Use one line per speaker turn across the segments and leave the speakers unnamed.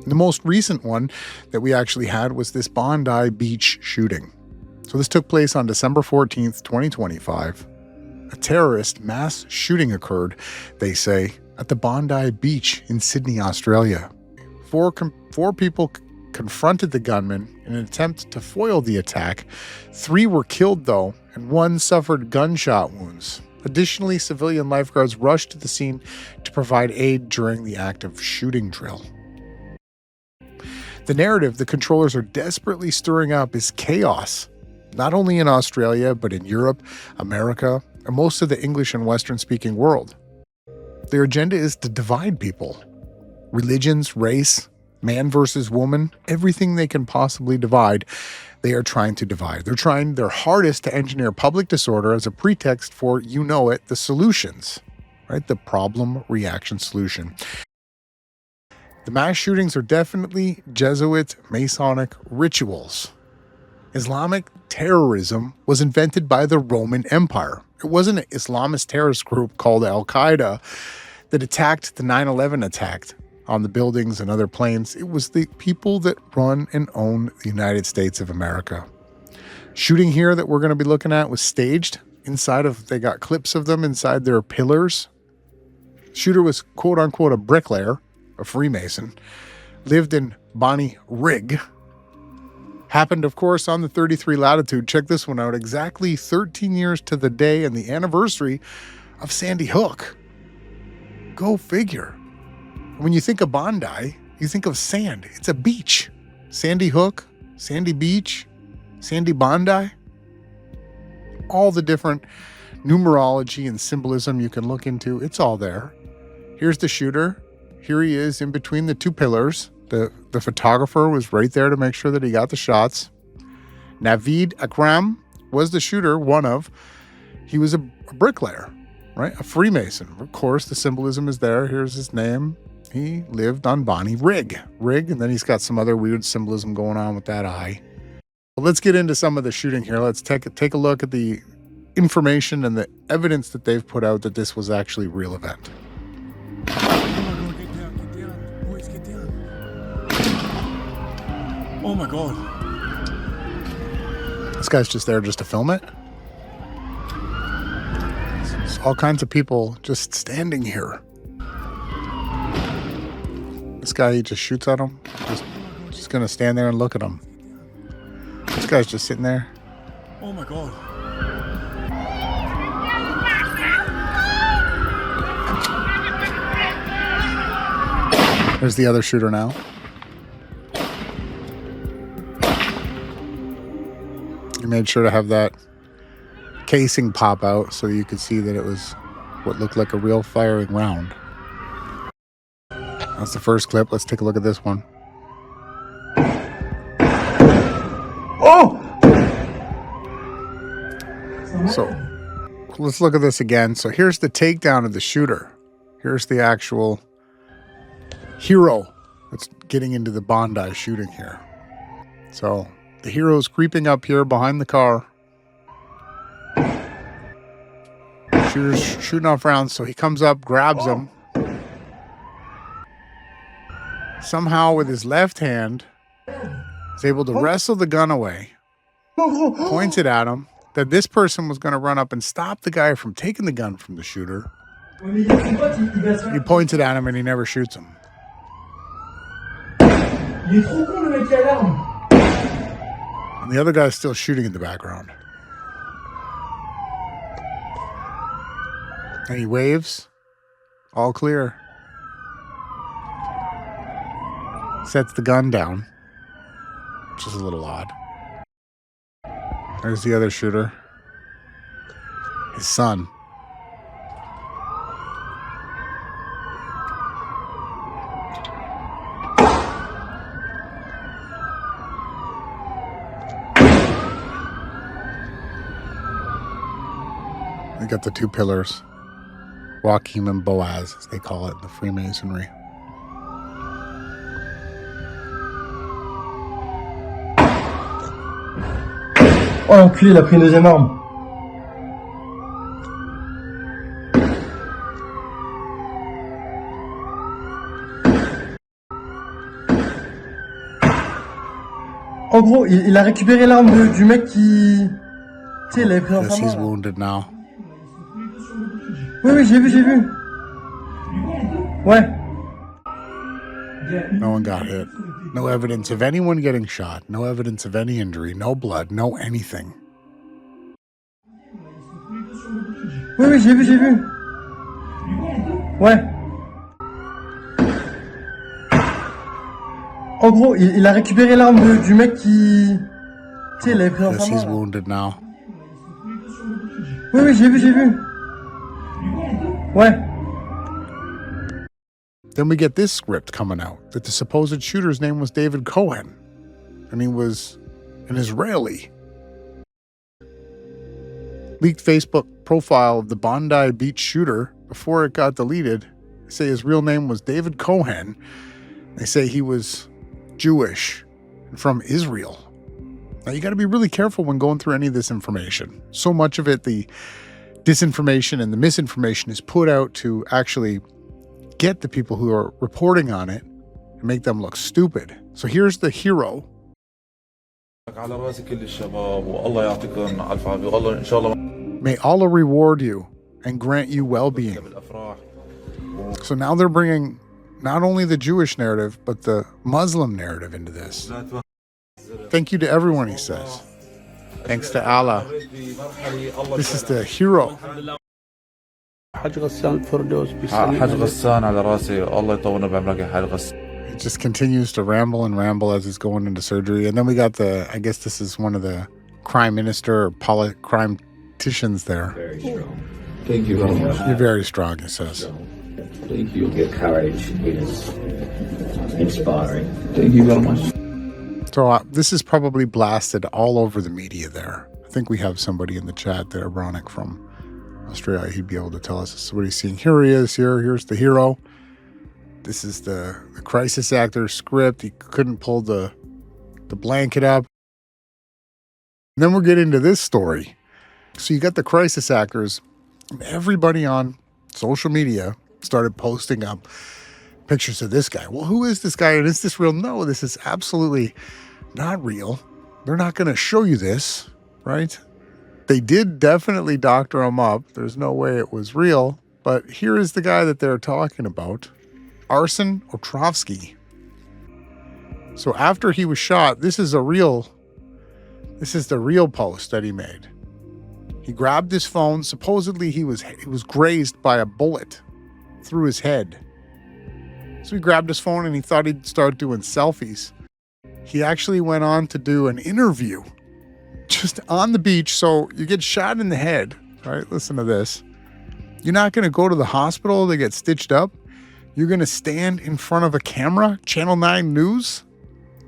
The most recent one that we actually had was this Bondi Beach shooting. So this took place on December 14th, 2025. A terrorist mass shooting occurred, they say, at the Bondi Beach in Sydney, Australia. Four people confronted the gunman in an attempt to foil the attack. 3 were killed, though, and 1 suffered gunshot wounds. Additionally, civilian lifeguards rushed to the scene to provide aid during the active shooting drill. The narrative the controllers are desperately stirring up is chaos, not only in Australia, but in Europe, America, and most of the English and Western-speaking world. Their agenda is to divide people. Religions, race, man versus woman, everything they can possibly divide, they are trying to divide. They're trying their hardest to engineer public disorder as a pretext for, you know it, the solutions, right? The problem-reaction solution. The mass shootings are definitely Jesuit Masonic rituals. Islamic terrorism was invented by the Roman Empire. It wasn't an Islamist terrorist group called Al-Qaeda that attacked the 9/11 attack on the buildings and other planes. It was the people that run and own the United States of America. Shooting here that we're going to be looking at was staged inside of, they got clips of them inside their pillars. Shooter was quote unquote a bricklayer, a Freemason, lived in Bonnie Rig. Happened, of course, on the 33 latitude. Check this one out. Exactly 13 years to the day and the anniversary of Sandy Hook. Go figure. When you think of Bondi, you think of sand. It's a beach. Sandy Hook, Sandy Beach, Sandy Bondi. All the different numerology and symbolism you can look into, it's all there. Here's the shooter. Here he is in between the 2 pillars. The photographer was right there to make sure that he got the shots. Naveed Akram was the shooter, he was a bricklayer, right? A Freemason. Of course, the symbolism is there. Here's his name. He lived on Bonnie Rig, and then he's got some other weird symbolism going on with that eye. Well, let's get into some of the shooting here. Let's take a look at the information and the evidence that they've put out that this was actually a real event.
Oh my God.
This guy's just there just to film it. There's all kinds of people just standing here. This guy, he just shoots at him. Just gonna stand there and look at him. This guy's just sitting there.
Oh my God.
There's the other shooter now. He made sure to have that casing pop out so you could see that it was what looked like a real firing round. That's the first clip. Let's take a look at this one.
Oh!
So let's look at this again. So here's the takedown of the shooter. Here's the actual hero that's getting into the Bondi shooting here. So the hero's creeping up here behind the car. Shooter's shooting off rounds, so he comes up, grabs him. Somehow with his left hand is able to wrestle the gun away, points it at him, that this person was going to run up and stop the guy from taking the gun from the shooter. He points it at him and he never shoots him. And the other guy's still shooting in the background. And he waves, all clear. Sets the gun down, which is a little odd. There's the other shooter. His son. They got the 2 pillars. Joachim and Boaz, as they call it in the Freemasonry.
Oh l'enculé, il a pris une deuxième arme. En gros, il a récupéré l'arme du mec qui... Tu sais, il l'avait pris dans sa
Yes,
main.
he's
là.
wounded now.
Oui, oui, j'ai vu, j'ai vu. Ouais.
No one got hit. No evidence of anyone getting shot. No evidence of any injury. No blood. No anything.
Oui, oui, j'ai vu, j'ai vu. Ouais. En gros, il a récupéré l'arme du mec qui... Tu sais, il l'avait pris dans
Yes,
sa main.
he's
là.
wounded now.
Oui, oui, j'ai vu, j'ai vu. Ouais.
Then we get this script coming out that the supposed shooter's name was David Cohen, and he was an Israeli. Leaked Facebook profile of the Bondi Beach shooter before it got deleted. They say his real name was David Cohen. They say he was Jewish and from Israel. Now, you got to be really careful when going through any of this information. So much of it, the disinformation and the misinformation is put out to actually get the people who are reporting on it and make them look stupid. So here's the hero.
على راسي كل الشباب والله يعطيكم الف عافيه والله ان شاء الله
May Allah reward you and grant you well-being.
بالافراح.
So now they're bringing not only the Jewish narrative, but the Muslim narrative into this. Thank you to everyone, he says. Thanks to Allah. This is the hero.
حاج غسان الفردوس
حاج غسان على راسي الله يطولنا بعمرك يا حاج غسان.
He just continues to ramble and ramble as he's going into surgery. And then we got I guess this is one of the crime minister or crime ticians there.
Very strong. Thank you very much.
You're very strong, he says.
Thank you. Your courage is inspiring.
Thank you very much.
So this is probably blasted all over the media there. I think we have somebody in the chat there, Ronick from Australia. He'd be able to tell us this is what he's seeing. Here he is. Here's the hero. This is the crisis actor script. He couldn't pull the blanket up. And then we're getting to this story. So you got the crisis actors, and everybody on social media started posting up pictures of this guy. Well, who is this guy? And is this real? No, this is absolutely not real. They're not going to show you this, right? They did definitely doctor him up. There's no way it was real. But here is the guy that they're talking about, Arsen Ostrovsky. So after he was shot, this is the real post that he made. He grabbed his phone. Supposedly he was grazed by a bullet through his head. So he grabbed his phone and he thought he'd start doing selfies. He actually went on to do an interview just on the beach. So you get shot in the head, right? Listen to this. You're not going to go to the hospital to get stitched up. You're going to stand in front of a camera, Channel 9 News.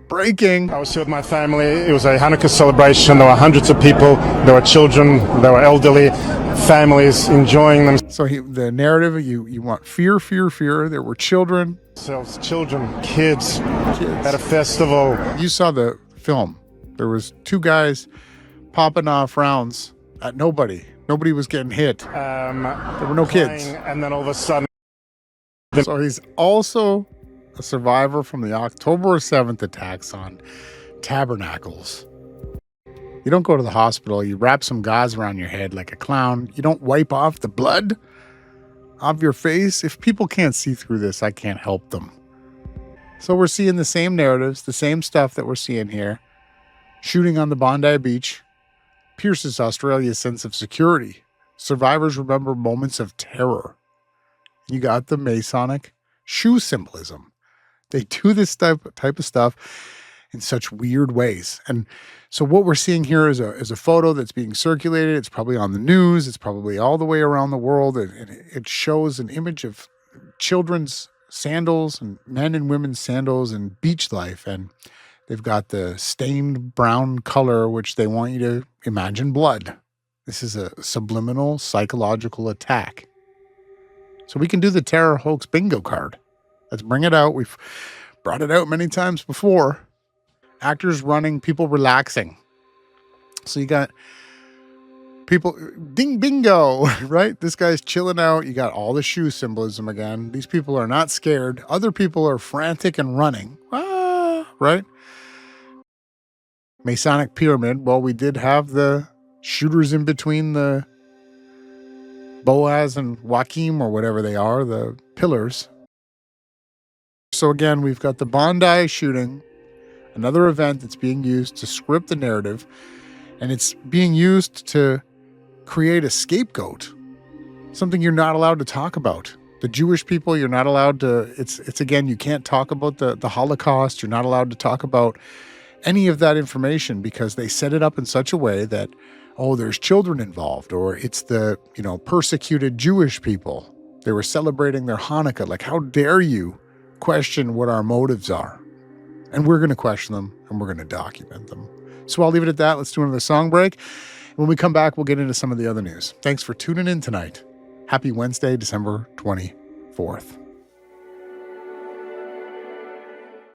Breaking.
I was here with my family. It was a Hanukkah celebration. There were hundreds of people. There were children. There were elderly families enjoying themselves.
So the narrative, you want fear, fear, fear. There were children.
Children, kids at a festival.
You saw the film. There was two guys popping off rounds at nobody. Nobody was getting hit. There were no kids.
And then all of a sudden.
So he's also a survivor from the October 7th attacks on tabernacles. You don't go to the hospital. You wrap some gauze around your head like a clown. You don't wipe off the blood off your face. If people can't see through this, I can't help them. So we're seeing the same narratives, the same stuff that we're seeing here. Shooting on the Bondi Beach pierces Australia's sense of security. Survivors remember moments of terror. You got the Masonic shoe symbolism. They do this type of stuff in such weird ways. And so what we're seeing here is a photo that's being circulated. It's probably on the news. It's probably all the way around the world. And it shows an image of children's sandals and men and women's sandals and beach life. And they've got the stained brown color, which they want you to imagine blood. This is a subliminal psychological attack. So we can do the terror hoax bingo card. Let's bring it out. We've brought it out many times before. Actors running, people relaxing. So you got people, ding bingo, right? This guy's chilling out. You got all the shoe symbolism again. These people are not scared. Other people are frantic and running. Ah, right? Masonic pyramid, well, we did have the shooters in between the Boaz and Joachim, or whatever they are, the pillars. So again, we've got the Bondi shooting, another event that's being used to script the narrative, and it's being used to create a scapegoat, something you're not allowed to talk about. The Jewish people, you're not allowed to, it's again, you can't talk about the Holocaust. You're not allowed to talk about any of that information because they set it up in such a way that, oh, there's children involved, or it's the, persecuted Jewish people. They were celebrating their Hanukkah. Like, how dare you question what our motives are? And we're going to question them, and we're going to document them. So I'll leave it at that. Let's do another song break. When we come back, we'll get into some of the other news. Thanks for tuning in tonight. Happy Wednesday, December 24th.